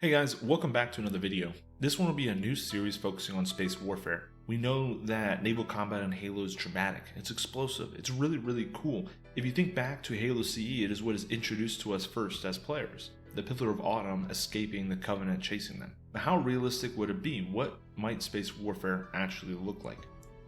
Hey guys, welcome back to another video. This one will be a new series focusing on space warfare. We know that naval combat in Halo is dramatic, it's explosive, it's really cool. If you think back to Halo CE, it is what is introduced to us first as players. The Pillar of Autumn escaping the Covenant chasing them. Now how realistic would it be? What might space warfare actually look like?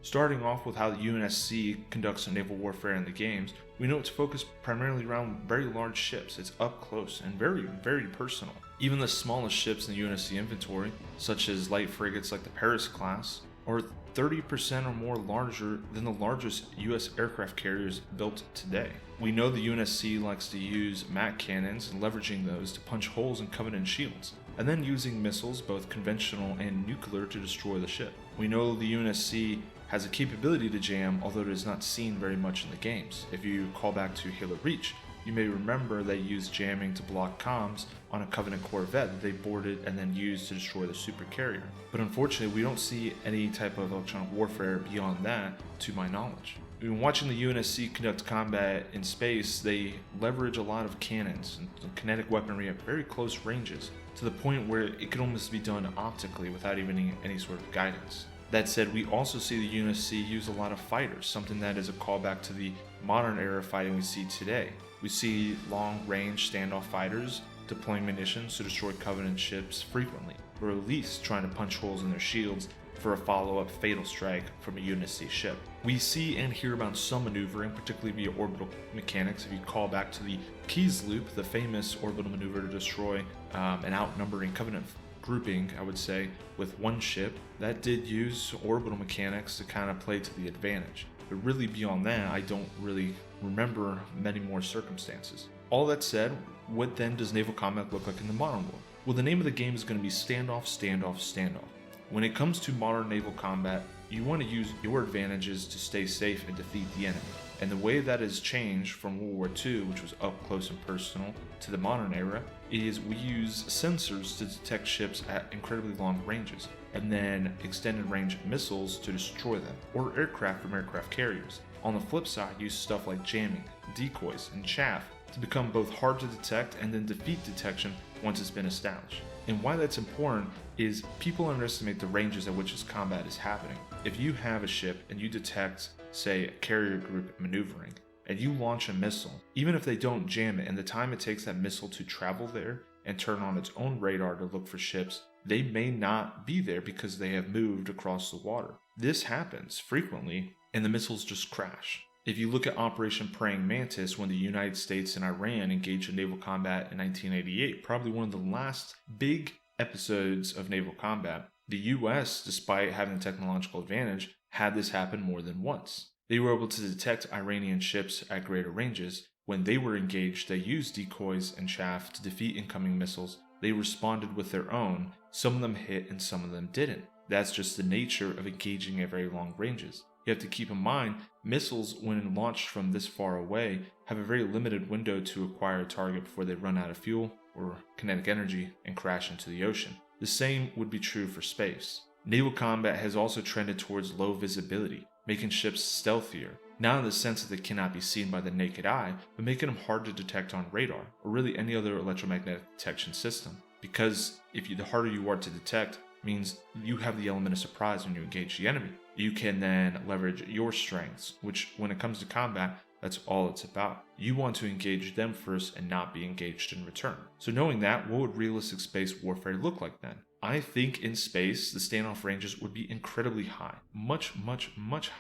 Starting off with how the UNSC conducts naval warfare in the games, we know it's focused primarily around very large ships. It's up close and very personal. Even the smallest ships in the UNSC inventory, such as light frigates like the Paris class, are 30% or more larger than the largest US aircraft carriers built today. We know the UNSC likes to use MAC cannons and leveraging those to punch holes in Covenant shields, and then using missiles, both conventional and nuclear, to destroy the ship. We know the UNSC has a capability to jam, although it is not seen very much in the games. If you call back to Halo Reach, you may remember they used jamming to block comms on a Covenant Corvette that they boarded and then used to destroy the supercarrier. But unfortunately, we don't see any type of electronic warfare beyond that, to my knowledge. When watching the UNSC conduct combat in space, they leverage a lot of cannons and kinetic weaponry at very close ranges, to the point where it could almost be done optically without even any sort of guidance. That said, we also see the UNSC use a lot of fighters, something that is a callback to the modern era fighting we see today. We see long-range standoff fighters deploying munitions to destroy Covenant ships frequently, or at least trying to punch holes in their shields for a follow-up fatal strike from a UNSC ship. We see and hear about some maneuvering, particularly via orbital mechanics. If you call back to the Keys Loop, the famous orbital maneuver to destroy an outnumbering Covenant grouping, I would say, with one ship, that did use orbital mechanics to kind of play to the advantage. But really beyond that, I don't really remember many more circumstances. All that said, what then does naval combat look like in the modern world? Well, the name of the game is going to be standoff, standoff, standoff. When it comes to modern naval combat, you want to use your advantages to stay safe and defeat the enemy. And the way that has changed from World War II, which was up close and personal, to the modern era, is we use sensors to detect ships at incredibly long ranges, and then extended range missiles to destroy them, or aircraft from aircraft carriers. On the flip side, use stuff like jamming, decoys, and chaff to become both hard to detect and then defeat detection once it's been established. And why that's important is people underestimate the ranges at which this combat is happening. If you have a ship and you detect, say, a carrier group maneuvering, and you launch a missile, even if they don't jam it, and the time it takes that missile to travel there and turn on its own radar to look for ships, they may not be there because they have moved across the water. This happens frequently, and the missiles just crash. If you look at Operation Praying Mantis, when the United States and Iran engaged in naval combat in 1988, probably one of the last big episodes of naval combat, the US, despite having the technological advantage, had this happen more than once. They were able to detect Iranian ships at greater ranges. When they were engaged, they used decoys and chaff to defeat incoming missiles. They responded with their own. Some of them hit and some of them didn't. That's just the nature of engaging at very long ranges. You have to keep in mind, missiles, when launched from this far away, have a very limited window to acquire a target before they run out of fuel or kinetic energy and crash into the ocean. The same would be true for space. Naval combat has also trended towards low visibility, making ships stealthier, not in the sense that they cannot be seen by the naked eye, but making them hard to detect on radar, or really any other electromagnetic detection system. Because the harder you are to detect, means you have the element of surprise when you engage the enemy. You can then leverage your strengths, which when it comes to combat, that's all it's about. You want to engage them first and not be engaged in return. So knowing that, what would realistic space warfare look like then? I think in space, the standoff ranges would be incredibly high. Much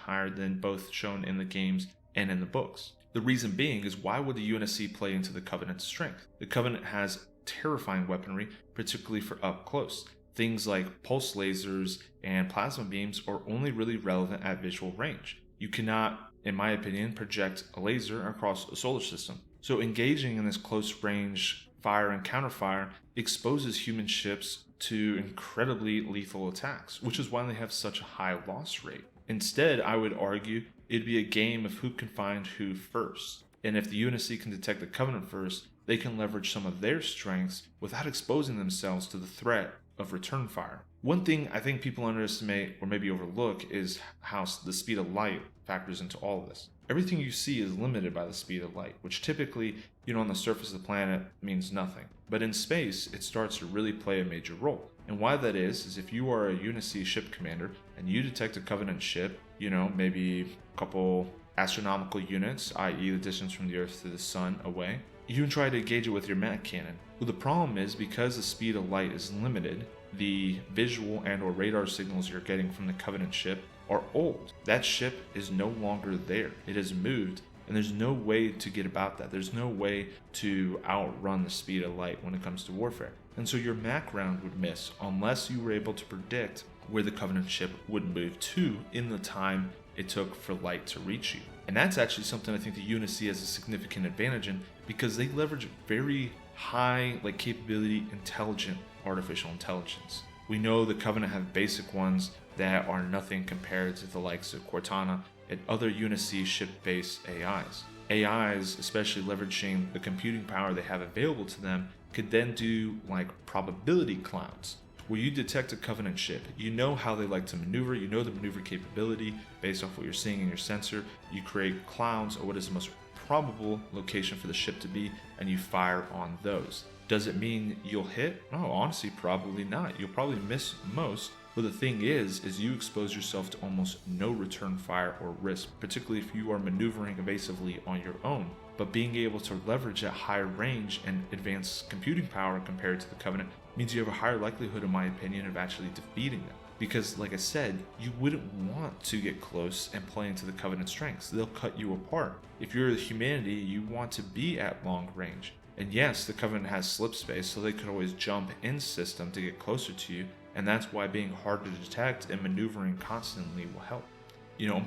higher than both shown in the games and in the books. The reason being is, why would the UNSC play into the Covenant's strength? The Covenant has terrifying weaponry, particularly for up close. Things like pulse lasers and plasma beams are only really relevant at visual range. You cannot, in my opinion, project a laser across a solar system. So engaging in this close range fire and counterfire exposes human ships to incredibly lethal attacks, which is why they have such a high loss rate. Instead, I would argue it'd be a game of who can find who first. And if the UNSC can detect the Covenant first, they can leverage some of their strengths without exposing themselves to the threat of return fire. One thing I think people underestimate or maybe overlook is how the speed of light factors into all of this. Everything you see is limited by the speed of light, which typically, on the surface of the planet means nothing. but in space, it starts to really play a major role. And why that is if you are a UNSC ship commander and you detect a Covenant ship, maybe a couple astronomical units, i.e. the distance from the Earth to the Sun away, you can try to engage it with your mag cannon. Well, the problem is because the speed of light is limited, the visual and or radar signals you're getting from the Covenant ship are old. That ship is no longer there. It has moved, and there's no way to get about that. There's no way to outrun the speed of light when it comes to warfare. And so your MAC round would miss unless you were able to predict where the Covenant ship would move to in the time it took for light to reach you. And that's actually something I think the UNSC has a significant advantage in, because they leverage very high capability intelligent artificial intelligence. We know the Covenant have basic ones that are nothing compared to the likes of Cortana and other UNSC ship-based AIs. AIs, especially leveraging the computing power they have available to them, could then do probability clouds, where you detect a Covenant ship. You know how they like to maneuver, you know the maneuver capability based off what you're seeing in your sensor. You create clouds, or what is the most probable location for the ship to be, and you fire on those. Does it mean you'll hit? No, honestly, probably not. You'll probably miss most. But the thing is you expose yourself to almost no return fire or risk, particularly if you are maneuvering evasively on your own. But being able to leverage at higher range and advanced computing power compared to the Covenant means you have a higher likelihood, in my opinion, of actually defeating them. Because, like I said, you wouldn't want to get close and play into the Covenant strengths. They'll cut you apart. If you're humanity, you want to be at long range. And yes, the Covenant has slip space, so they could always jump in system to get closer to you, and that's why being hard to detect and maneuvering constantly will help.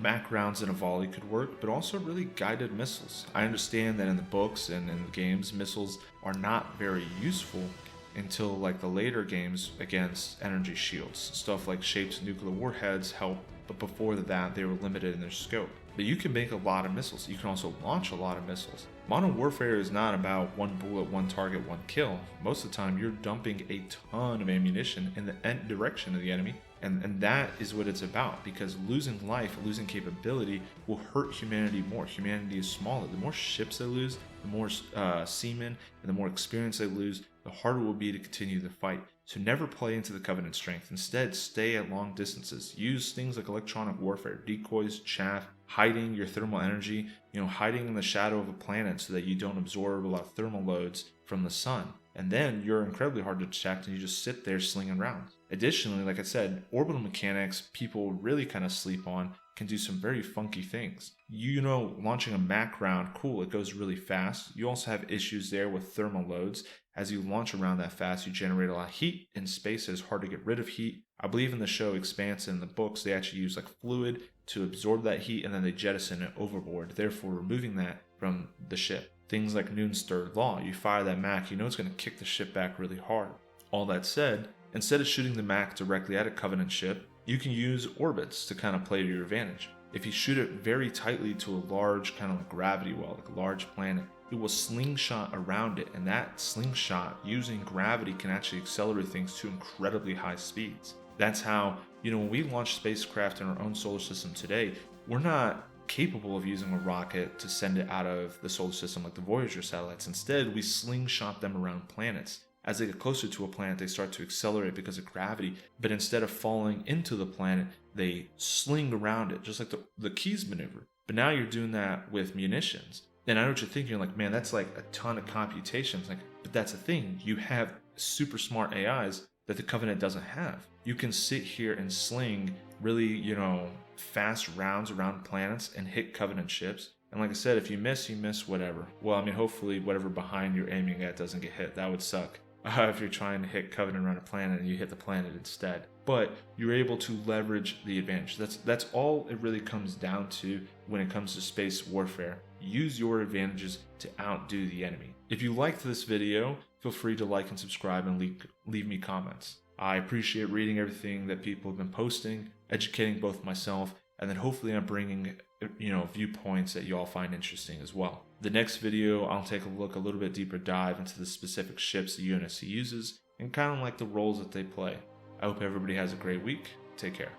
MAC rounds in a volley could work, but also really guided missiles. I understand that in the books and in the games, missiles are not very useful until the later games against energy shields. Stuff like shaped nuclear warheads help, but before that they were limited in their scope. But you can make a lot of missiles. You can also launch a lot of missiles. Modern warfare is not about one bullet, one target, one kill. Most of the time you're dumping a ton of ammunition in the end direction of the enemy, and that is what it's about, because losing life, losing capability will hurt humanity more. Humanity is smaller. The more ships they lose, the more seamen and the more experience they lose, the harder it will be to continue the fight. So never play into the Covenant strength. Instead, stay at long distances. Use things like electronic warfare, decoys, chaff, hiding your thermal energy, hiding in the shadow of a planet so that you don't absorb a lot of thermal loads from the sun. And then you're incredibly hard to detect and you just sit there slinging rounds. Additionally, like I said, orbital mechanics people really kind of sleep on can do some very funky things. Launching a MAC round, cool, it goes really fast. You also have issues there with thermal loads. As you launch around that fast, you generate a lot of heat. In space, it's hard to get rid of heat. I believe in the show Expanse and in the books, they actually use fluid to absorb that heat, and then they jettison it overboard, therefore removing that from the ship. Things like Newton's third law, you fire that MAC, it's going to kick the ship back really hard. All that said, instead of shooting the MAC directly at a Covenant ship, you can use orbits to kind of play to your advantage. If you shoot it very tightly to a large kind of gravity well, a large planet, it will slingshot around it, and that slingshot using gravity can actually accelerate things to incredibly high speeds. That's how, when we launch spacecraft in our own solar system today, we're not capable of using a rocket to send it out of the solar system like the Voyager satellites. Instead, we slingshot them around planets. As they get closer to a planet, they start to accelerate because of gravity, but instead of falling into the planet, they sling around it, just like the Keys maneuver. But now you're doing that with munitions. And I know what you're thinking, man, that's a ton of computations. But that's the thing. You have super smart AIs that the Covenant doesn't have. You can sit here and sling really, fast rounds around planets and hit Covenant ships. And like I said, if you miss, whatever. Well, hopefully whatever behind you're aiming at doesn't get hit. That would suck. If you're trying to hit Covenant around a planet and you hit the planet instead. But you're able to leverage the advantage. That's all it really comes down to when it comes to space warfare. Use your advantages to outdo the enemy. If you liked this video, feel free to like and subscribe and leave me comments. I appreciate reading everything that people have been posting, educating both myself, and then hopefully I'm bringing viewpoints that you all find interesting as well. The next video, I'll take a little bit deeper dive into the specific ships the UNSC uses and kind of the roles that they play. I hope everybody has a great week. Take care.